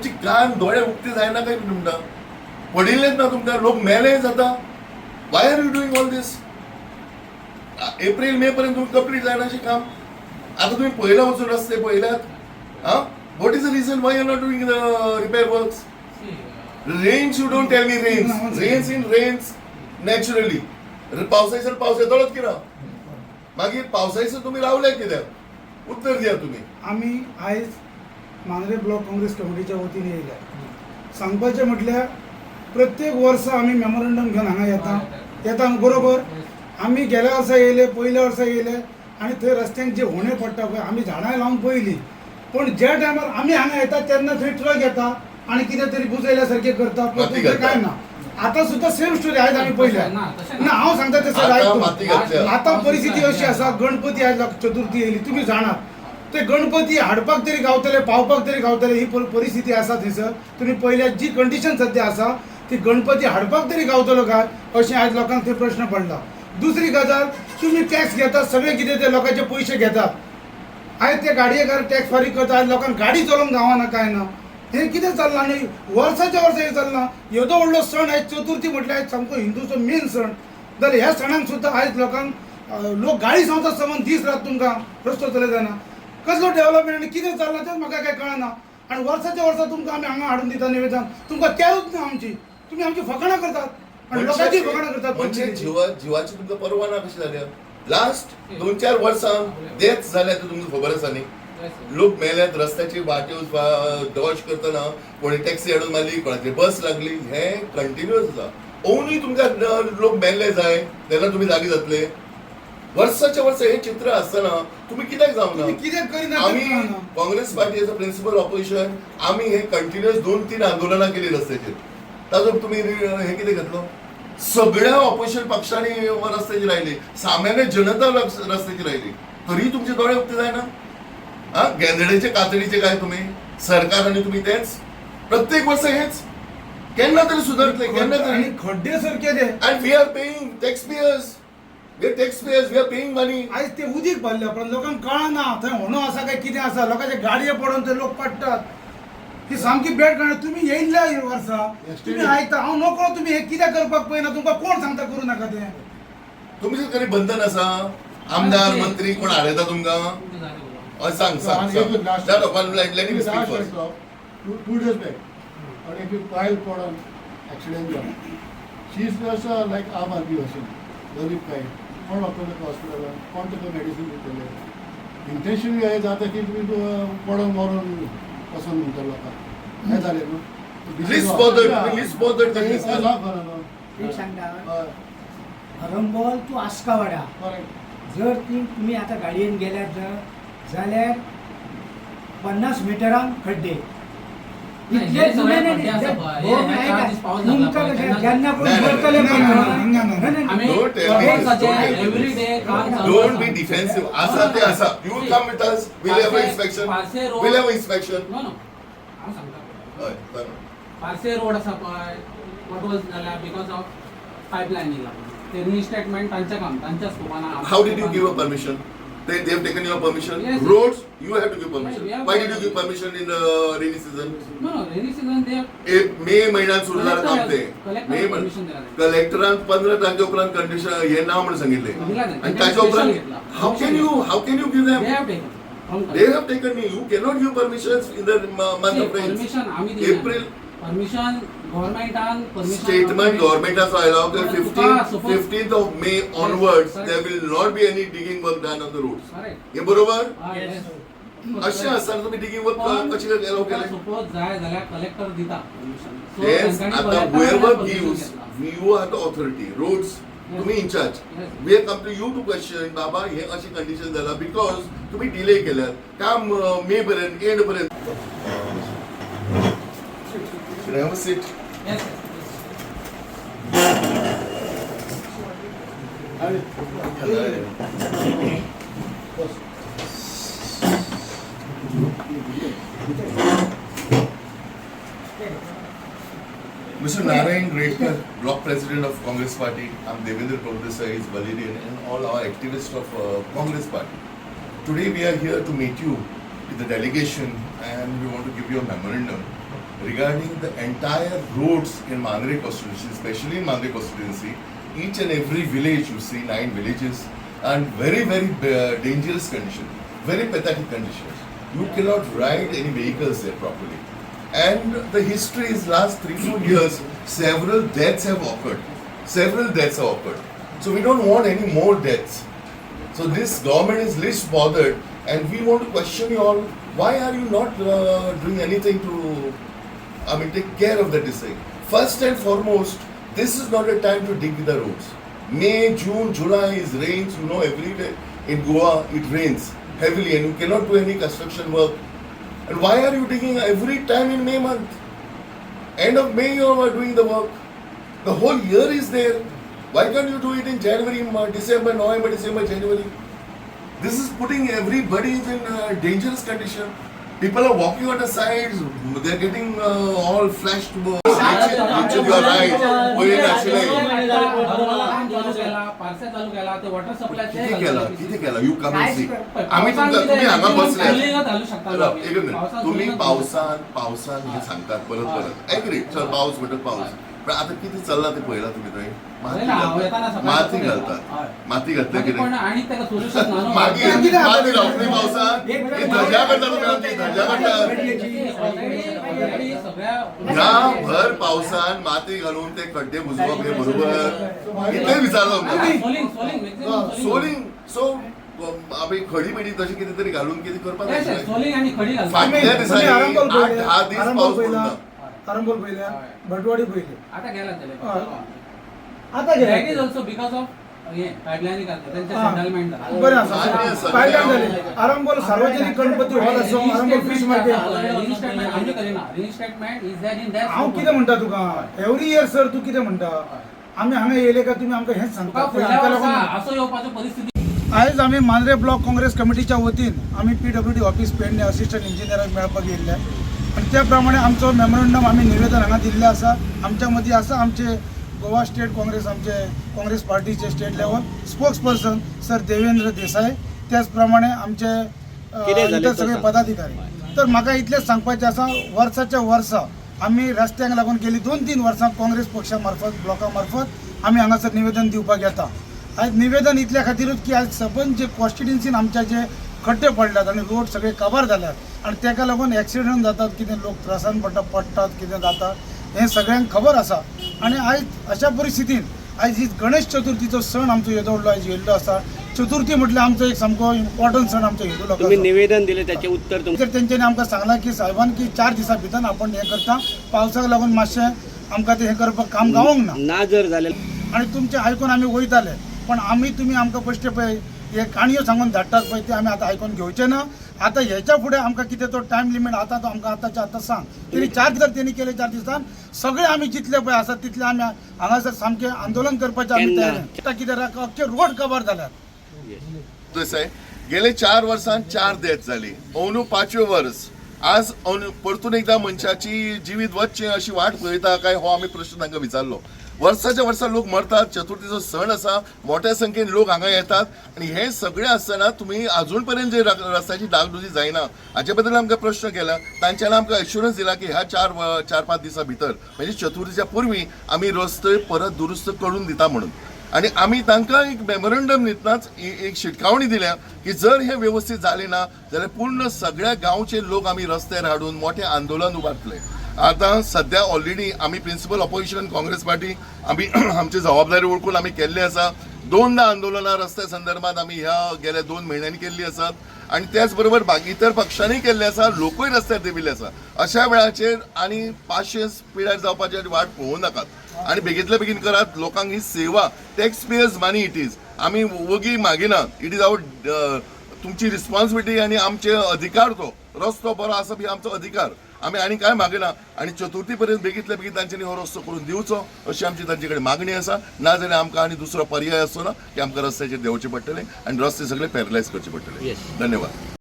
तुमची कान दोळे उक्ते जायना काय तुमकां पडिल्लेच ना तुमकां लोक मेले जाता why are you doing all this April May पर्यंत तुम्ही कंप्लीट जायना अशें काम आता तुम्ही पयला वचून रस्ते पळयल्यात हा what is the reason why are not doing the repair works rains you don't tell me rains naturally पावसाळ्यासर पावस येतलोच कित्याक मागीर पावसाळ्यासर तुम्ही रावले कित्याक उत्तर दिया तुम्ही आम्ही आयज मांद्रे ब्लॉक काँग्रेस कमिटीच्या वतीने येयल्या सांगपाचें म्हटल्यार प्रत्येक वर्सा आमी मेमोरंडम घेवन हांगा येता बरोबर आमी गेल्या वर्सा येयले पयल्या वर्सा येयले आनी थंय रस्त्यांक जे होणे पडटा पळय आमी झाडां लावन पळयलीं पण ज्या टायमार आमी हांगा येता तेन्ना थंय ट्रक येता आनी कितें तरी बुजयल्या सारकें करता काय ना आता सुद्धा सेम स्टोरी आयज आमी पळयल्या ना हांव सांगता ते सर आतां परिस्थिती अशी आसा गणपती आयज चतुर्थी येयली तुमी जाणात ते गणपती हाडपाक तरी गावतले पावपाक तरी गावतले ही परिस्थिती आसा थंयसर तुमी पळयल्या जी कंडिशन सध्या आसा ती गणपती हाडपाक तरी गावतलो काय अशें आयज लोकांक ते प्रश्न पडला दुसरी गजाल तुम्ही टॅक्स घेतात सगळे कितें ते लोकांचे पयशे घेतात आयज ते गाडयेकार टॅक्स फारीक करता आयज लोकांक गाडी चलोवंक गावना काय ना हे कितें चल्लां आनी वर्साच्या वर्सा हे चल्लां येदो व्हडलो सण आयज चतुर्थी म्हटल्यार आयज सामको हिंदूचो मेन सण जाल्यार ह्या सणांक सुद्दां आयज लोकांक लोक गाडी सांगता समज दीस रात तुमकां रस्तो चलयतना कसलो डेव्हलपमेंट आनी कितें चल्लां तें म्हाका काय कळना आनी वर्साच्या वर्सा तुमकां आमी हांगा हाडून दिता निवेदन तुमकां कॅरूच ना आमची तुमी आमची फकाणां करतात आनी लोकांची फकाणां करतात म्हणजे जिवाची तुमकां परवा ना कशी जाल्या लास्ट 2-4 वर्सां डेथ जाल्या ते तुमकां खबर आसा न्ही लोक मेल्यात रस्त्याची वाटेव डॉज करतना कोणी टॅक्सी हाडून मारली कोणाची बस लागली हे कंटिन्युअस आसा ओनली तुमकां लोक मेल्ले जाय तेन्ना तुमी जागी जातले वर्साच्या वर्सा हे चित्र आसतना तुम्ही कित्याक जावना कित्याक करिना आमी Congress party as a principal opposition आमी हे कंटिन्युअस 2-3 आंदोलनां केली रस्त्याचेर ताजो तुम्ही हे कितें घेतलो सगळ्या ऑपोजिशन पक्षांनी रस्त्याचेर आयली सामान्य जनता रस्त्याचेर आयली तरी तुमचे दोळे उक्ते जायना हा गेंदडेचे कातडीचे काय तुम्ही सरकार आणि तुम्ही तेच प्रत्येक वर्ष हेच केन्ना तरी सुधारतले केन्ना तरी खड्डे सारखे ते and we are paying taxpayers we are paying money आयज ते उदीक भरले पण लोकांक कळना थंय होणो आसा काय कितें आसा लोकांचे गाडये पडून ते लोक पडटात ही सामकी बॅड गण तुम्ही येयल्या वर्सा तुम्ही आयकता हांव नकळो तुम्ही हे कित्याक करपाक पळयना तुमकां कोण सांगता करूं नाका ते तुमचें तरी बंधन आसा आमदार मंत्री कोण हाडयता तुमकां सांग let me speak first 2 days back, and if you pile pardon accident job, she is also like आम आदमी अशें गरीब काय कोण वचतले हॉस्पिटलान कोण तुका मेडिसीन दितले इंटेन्शनली हे जाता की तुमी पडोन मरून वचून म्हणटा लोकांक हें जालें न्हू लिस्ट बोदड एक सांगता हरंबोल टू आस्कावाडा जर तुम्ही आता गाडयेन गेल्यात जाल्यार 50 मिटरांक खड्डे इतले Don't be defensive. Asa te asa. You will come with us. We'll have an inspection. We'll have an inspection. No. Parse road asa pay. What was because of pipelining. The restatement तांच्या काम तांच्या स्कोपाना. How did you give a permission? They have taken your permission. Yes. Roads, you have to give permission. Yes, Why did you give permission in the rainy season? No, rainy season they have. मे महिन्यात सुरू झालं काम ते मे कलेक्टरान 15 तारखे उपरांत condition हे नाव म्हणून सांगितले आणि त्याच्या उपरांत how can you give They them have taken. they have taken me you cannot give permissions in the month of rains Permission आम्ही दिली. April Permission government and permission. statement government has allowed that 15th of May onwards there will not be any digging work done on the roads Correct. हे बरोबर Yes. असे असताना तुम्ही digging work कशी allow केले suppose जाय जाल्यार collector दिता परमिशन. Yes, आता whoever gives, you are the authority. Roads, तुम्ही in charge. We have come to you to question, बाबा हे अशी कंडिशन झाला because तुम्ही डिले केल्यात काम मे पर्यंत एंड पर्यंत. Should I have a seat? Yes. Mr. Narayan Redkar, Block President of Congress Party. I'm Devendra Prodesai, is Valerian, and all our activists of Congress Party. Today we are here to meet you with the delegation, and we want to give you a memorandum regarding the entire roads in Mandre constituency, especially in Mandre constituency, each and every village you see, 9 villages, and very dangerous condition, very pathetic conditions. You cannot ride any vehicles there properly. And the history is last 3-4 years, several deaths have occurred. So we don't want any more deaths. So this government is least bothered, and we want to question you all. Why are you not doing anything to, take care of that thing? First and foremost, this is not a time to dig the roads. May, June, July is rains. You know, every day in Goa it rains heavily, and you cannot do any construction work. And why are you digging every time in May month? End of May you are doing the work. The whole year is there. Why can't you do it in January, December, November, December, January? This is putting everybody in a dangerous condition. People are walking on the sides. They're getting all flashed. Actually, you are right. Parcel चालू केला ते water supply किती केला? You come and see. तुम्ही हांगा बसले. तुम्ही पावसान हे सांगतात परत. Agree. चल पाऊस म्हणतात पाऊस. पण आता किती चालला ते पहिला तुम्ही थंय? माती घातल्या की नाही? आणि त्याला सोल्युशन माती लावली पावसात. हे धजा करता तुम्ही आमची धजा करता. ह्या भर पावसान माती घालून ते खड्डे बुजवप हे बरोबर कितें विचारलो सोलिंग सो आमी खडी बिडी तशी कितें तरी घालून कितें करपाक जाय. सोलिंग आणि खडी फाटल्या दिसांनी 8-10 दीस पावस पडला. आरंबोल पहिले, भटवाडी पहिले. आता गेला त्याला आता गेला. That is also because of हे पाईपलाईन करतात त्यांच्या सेटलमेंट बरं असं पायटन झाले. आरंबोल सार्वजनिक गणपती हॉल असो, Arambol fish market. Restatement is that in that. हांव कितें म्हणटा तुका एवरी इयर सर तू कितें म्हणटा आमी हांगा येयले का तुम्ही आमकां हेच सांगता. असो येवपाचो परिस्थिती. आयज आमी मांद्रे ब्लॉक काँग्रेस कमिटीच्या वतीन आमी PWD ऑफिस पेडणे असिस्टंट इंजिनियराक मेळपाक येयल्ले आणि त्या प्रमाणे आमचो मेमोरंडम आमी निवेदन हांगा दिल्लें आसा. आमच्या मदीं आसा आमचे गोवा स्टेट काँग्रेस आमचे काँग्रेस पार्टीचे state level spokes person sir Devendra Desai, त्याच प्रमाणे आमचे इतर सगळे पदाधिकारी. तर म्हाका इतलेंच सांगपाचें आसा वर्साच्या वर्सा आमी रस्त्यांक लागून गेली 2-3 वर्सां काँग्रेस पक्षा मार्फत ब्लॉका मार्फत आमी हांगासर निवेदन दिवपाक येता. आयज निवेदन इतल्या खातीरूच की आयज सबंद जे कॉन्स्टिट्युन्सीन आमच्या जे खड्डे पडल्यात आणि रोड सगळे कवर जाल्यात आणि ताका लागून एक्सिडेंट जातात, कितें लोक त्रासान पडटात, कितें जाता हें सगळ्यांक खबर आसा. आणि आयज अशा परिस्थितीन आयज ही गणेश चतुर्थीचो सण आमचो येदोळ्ळो आयज येयल्लो आसा. चतुर्थी म्हटल्यार आमचो एक सामको इम्पॉर्टंट सण आमचो हिंदू लोकांचो. तुम्ही निवेदन दिले त्याचे उत्तर तर तेंच्यांनी आमकां सांगलां की साहेबान की 4 दिसां भितर आपण हें करता. पावसाक लागून मातशें आमकां ते हें करपाक काम गावोंक ना जर झाले आणि तुमचे आयकून आमी वयताले. पण तुमी आमकां पश्टे पळय हे काणयो सांगून धाडटात पळय ते आमी आतां आयकून घेवचे ना. आता ह्याच्या फुडें आमकां कितें तो टायम लिमीट आतां तो आमकां आतांच्या आतां सांग. तेणी 4 दिसां तेणी केले 4 दिसान सगळे आमी जितले पळय आसात तितले आमी हांगासर सामकें आंदोलन करपाचें आमी तयार. आतां कितें अख्खे रोड कवर जाल्यात. देसाय गेले 4 वर्सांत 4 डेथ जाली. अंदू 5वें वर्स आज परतून एकदा मनशाची जिवीत वचचें अशी वाट पळयता काय हो आमी प्रश्न तांकां विचारलो. वर्साच्या वर्सा लोक मरतात. चतुर्थीचो सण आसा, मोठ्या संख्येन लोक हांगा येतात आणि हे सगळे आसतना तुम्ही अजून पर्यंत जे रस्त्याची डागडुजी जायना हाचे बद्दल आमकां प्रश्न केला. तांच्यानी आमकां एश्युरन्स दिला की ह्या 4-5 दिसां भितर म्हणजे चतुर्थीच्या पूर्वी आमी रस्ते परत दुरुस्त करून दिता म्हणून. आणि आम्ही तांकां एक मेमोरंडम दितनाच एक शिटकावणी दिल्या की जर हे व्यवस्थित झाले ना जाल्यार पूर्ण सगळ्या गांवचे लोक आम्ही रस्त्यार हाडून मोठे आंदोलन उबारतले. आता सध्या ऑलरेडी आम्ही प्रिन्सिपल ऑपोजिशन काँग्रेस पार्टी आम्ही आमची जबाबदारी ओळखून आम्ही केल्ली आसा. 2दा आंदोलनां रस्त्या संदर्भात आम्ही ह्या गेल्या 2 महिन्यांनी केल्ली आसात आणि त्याचबरोबर इतर पक्षांनी केल्ले आसा. लोकूय रस्त्यार देविल्ले आसा. अशा वेळाचेर आणि 500 पिड्यार जावपाची वाट पळोवं नाकात आणि बेगीतल्या बेगीन करात. लोकांक ही सेवा tax pairs money it is. आम्ही वगी मागिना. इट इज आवर तुमची रिस्पॉन्सिबिलिटी आणि आमचे अधिकार. तो रस्तो बरो आसा बी आमचो अधिकार. आम्ही आणि काय मागिना आणि चतुर्थी पर्यंत बेगीतल्या बेगीन तांच्यांनी हो रस्तो करून दिवचो अशी आमची तांचे कडेन मागणी आसा. ना जाल्यार आमकां आनी दुसरो पर्याय आसचो ना की आमकां रस्त्याचेर देंवचें पडटलें आणि रस्ते सगळे पॅरलायज करचे पडटले. धन्यवाद.